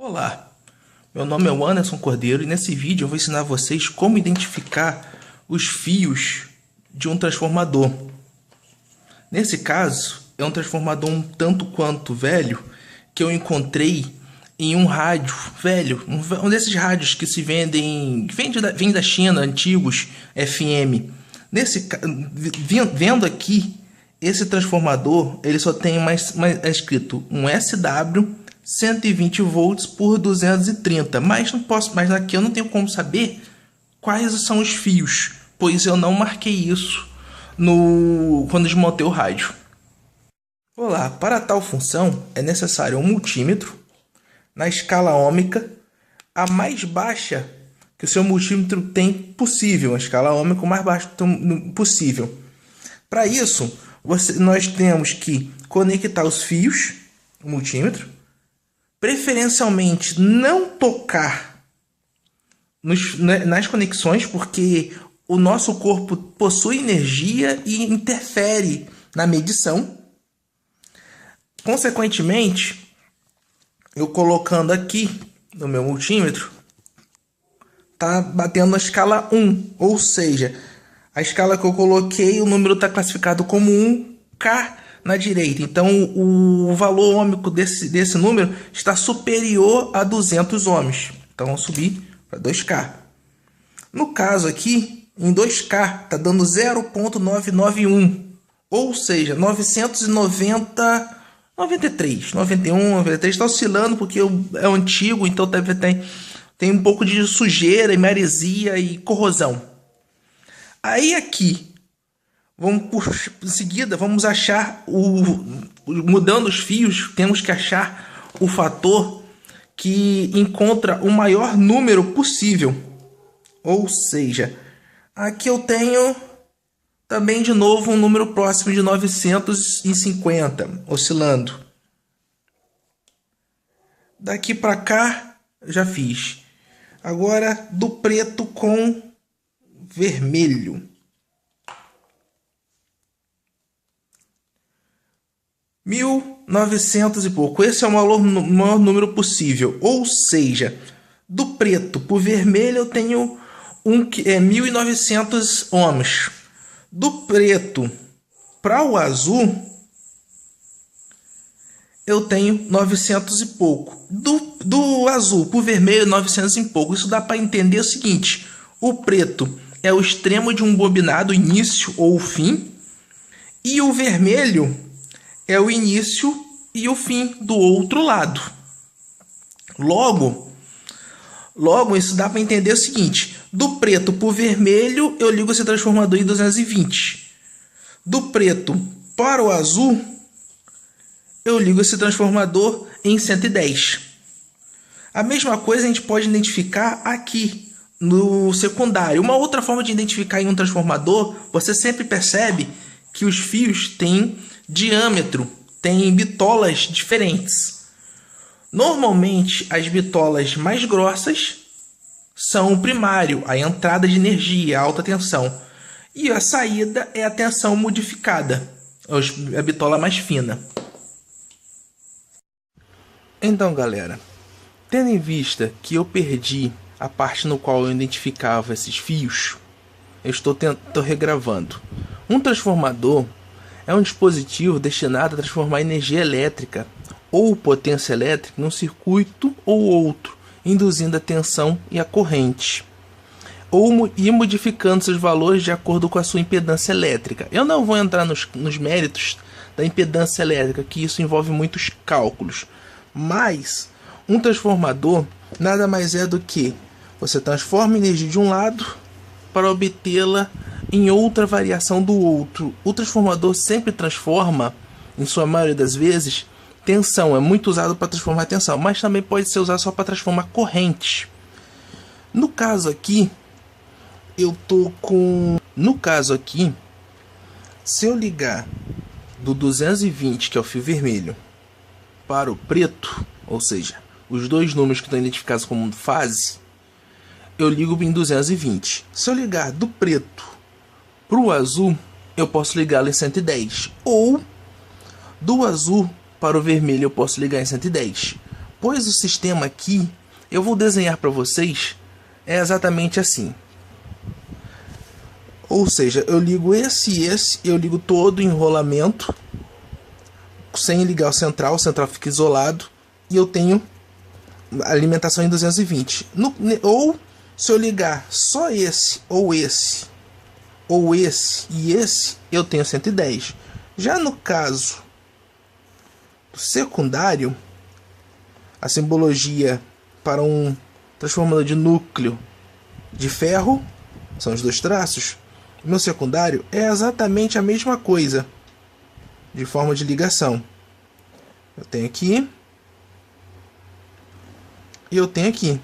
Olá, meu nome é Anderson Cordeiro e nesse vídeo eu vou ensinar vocês como identificar os fios de um transformador. Nesse caso, é um transformador um tanto quanto velho que eu encontrei em um rádio velho, um desses rádios que se vendem, vem da China, antigos, FM. Vendo aqui, esse transformador, ele só tem é escrito um SW 120 volts por 230, mas aqui eu não tenho como saber quais são os fios, pois eu não marquei isso quando desmontei o rádio. Olá, para tal função é necessário um multímetro na escala ôhmica, a mais baixa que o seu multímetro tem possível, a escala ôhmica o mais baixa possível. Para isso, nós temos que conectar os fios, o multímetro, preferencialmente não tocar nas conexões, porque o nosso corpo possui energia e interfere na medição. Consequentemente, eu colocando aqui no meu multímetro, tá batendo a escala 1, ou seja, a escala que eu coloquei, o número está classificado como 1K na direita. Então, o valor ohmico desse número está superior a 200 ohms. Então, eu subi para 2K. No caso aqui, em 2K, está dando 0.991. Ou seja, 990, 93, 91, 93. Está oscilando porque é antigo, então tem um pouco de sujeira, maresia e corrosão. Aí aqui, em seguida, vamos achar mudando os fios, temos que achar o fator que encontra o maior número possível. Ou seja, aqui eu tenho também de novo um número próximo de 950, oscilando. Daqui para cá, já fiz. Agora, do preto com vermelho. 1900 e pouco. Esse é o maior número possível. Ou seja, do preto para o vermelho eu tenho 1900 ohms. Do preto para o azul eu tenho 900 e pouco. Do azul para o vermelho 900 e pouco. Isso dá para entender o seguinte: o preto é o extremo de um bobinado, início ou fim, e o vermelho é o início e o fim do outro lado. Logo isso dá para entender o seguinte: do preto para o vermelho eu ligo esse transformador em 220. Do preto para o azul eu ligo esse transformador em 110. A mesma coisa a gente pode identificar aqui no secundário. Uma outra forma de identificar em um transformador, você sempre percebe que os fios têm diâmetro, têm bitolas diferentes. Normalmente, as bitolas mais grossas são o primário, a entrada de energia, a alta tensão. E a saída é a tensão modificada, a bitola mais fina. Então, galera, tendo em vista que eu perdi a parte no qual eu identificava esses fios, eu estou regravando. Um transformador é um dispositivo destinado a transformar energia elétrica ou potência elétrica num circuito ou outro, induzindo a tensão e a corrente, e modificando seus valores de acordo com a sua impedância elétrica. Eu não vou entrar nos méritos da impedância elétrica, que isso envolve muitos cálculos, mas um transformador nada mais é do que você transforma energia de um lado para obtê-la em outra variação do outro. O transformador sempre transforma, em sua maioria das vezes, tensão. É muito usado para transformar tensão, mas também pode ser usado só para transformar corrente. No caso aqui, se eu ligar do 220, que é o fio vermelho, para o preto, ou seja, os dois números que estão identificados como fase, eu ligo em 220. Se eu ligar do preto para o azul, eu posso ligá-lo em 110. Ou do azul para o vermelho eu posso ligar em 110. pois o sistema aqui, eu vou desenhar para vocês, é exatamente assim. Ou seja, eu ligo esse e esse, eu ligo todo o enrolamento, sem ligar o central fica isolado, e eu tenho alimentação em 220. Ou se eu ligar só esse, ou esse e esse, eu tenho 110. Já no caso do secundário, a simbologia para um transformador de núcleo de ferro são os dois traços. Meu secundário é exatamente a mesma coisa de forma de ligação. Eu tenho aqui e eu tenho aqui.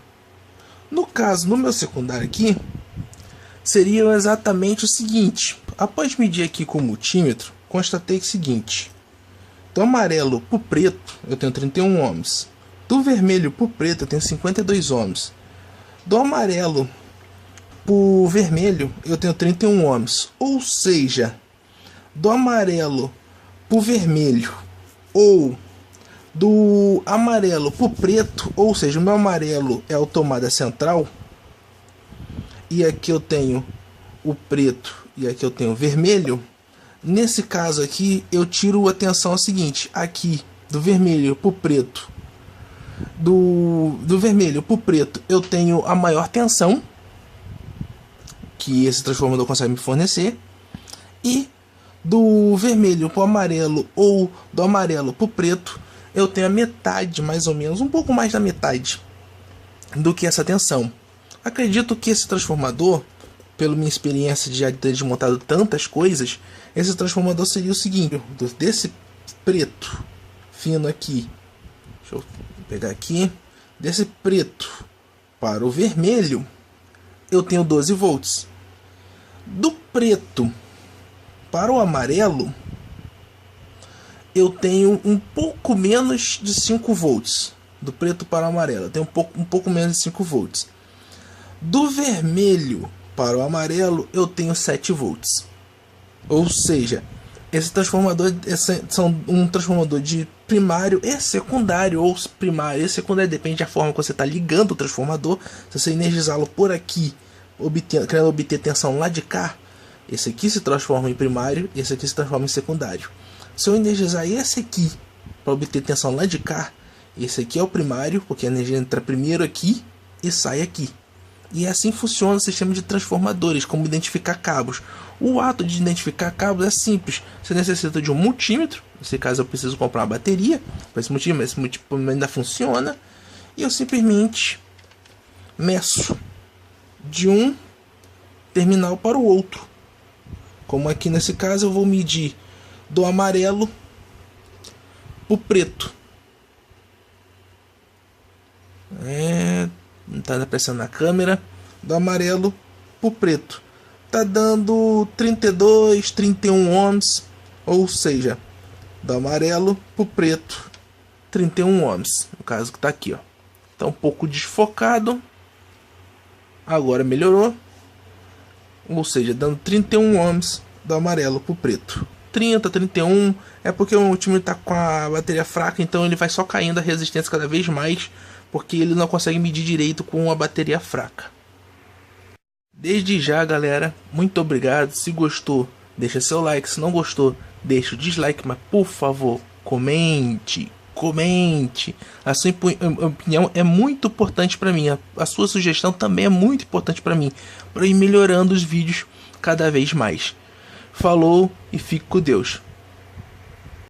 No caso, no meu secundário aqui, seria exatamente o seguinte. Após medir aqui com o multímetro, constatei o seguinte. Do amarelo para o preto, eu tenho 31 ohms. Do vermelho para o preto, eu tenho 52 ohms. Do amarelo para o vermelho, eu tenho 31 ohms. Ou seja, do amarelo para o vermelho ou do amarelo para o preto, ou seja, o meu amarelo é a tomada central, e aqui eu tenho o preto e aqui eu tenho o vermelho. Nesse caso aqui, eu tiro a tensão ao seguinte: aqui do vermelho para o preto, do vermelho para o preto, eu tenho a maior tensão que esse transformador consegue me fornecer, e do vermelho para o amarelo ou do amarelo para o preto, eu tenho a metade, mais ou menos, um pouco mais da metade do que essa tensão. Acredito que esse transformador, pela minha experiência de já ter desmontado tantas coisas, esse transformador seria o seguinte: desse preto fino aqui, deixa eu pegar aqui, desse preto para o vermelho, eu tenho 12 volts. Do preto para o amarelo, eu tenho um pouco menos de 5 volts. Do preto para o amarelo, eu tenho um pouco menos de 5 volts. Do vermelho para o amarelo, eu tenho 7 volts. Ou seja, esse transformador são um transformador de primário e secundário, ou primário e secundário, depende da forma que você está ligando o transformador. Se você energizá-lo por aqui, querendo obter tensão lá de cá, esse aqui se transforma em primário e esse aqui se transforma em secundário. Se eu energizar esse aqui para obter tensão lá de cá, esse aqui é o primário, porque a energia entra primeiro aqui e sai aqui. E assim funciona o sistema de transformadores, como identificar cabos. O ato de identificar cabos é simples. Você necessita de um multímetro. Nesse caso eu preciso comprar uma bateria para esse multímetro ainda funciona. E eu simplesmente meço de um terminal para o outro. Como aqui nesse caso eu vou medir do amarelo para o preto. Não está aparecendo na câmera. Do amarelo para o preto, tá dando 32, 31 ohms. Ou seja, do amarelo para o preto, 31 ohms. No caso que está aqui, ó. Tá um pouco desfocado. Agora melhorou. Ou seja, dando 31 ohms do amarelo para o preto. 30, 31 é porque o time está com a bateria fraca, então ele vai só caindo a resistência cada vez mais, porque ele não consegue medir direito com a bateria fraca. Desde já, galera, muito obrigado. Se gostou, deixa seu like. Se não gostou, deixa o dislike, mas por favor, comente. A sua opinião é muito importante para mim. A sua sugestão também é muito importante para mim, para ir melhorando os vídeos cada vez mais. Falou e fique com Deus.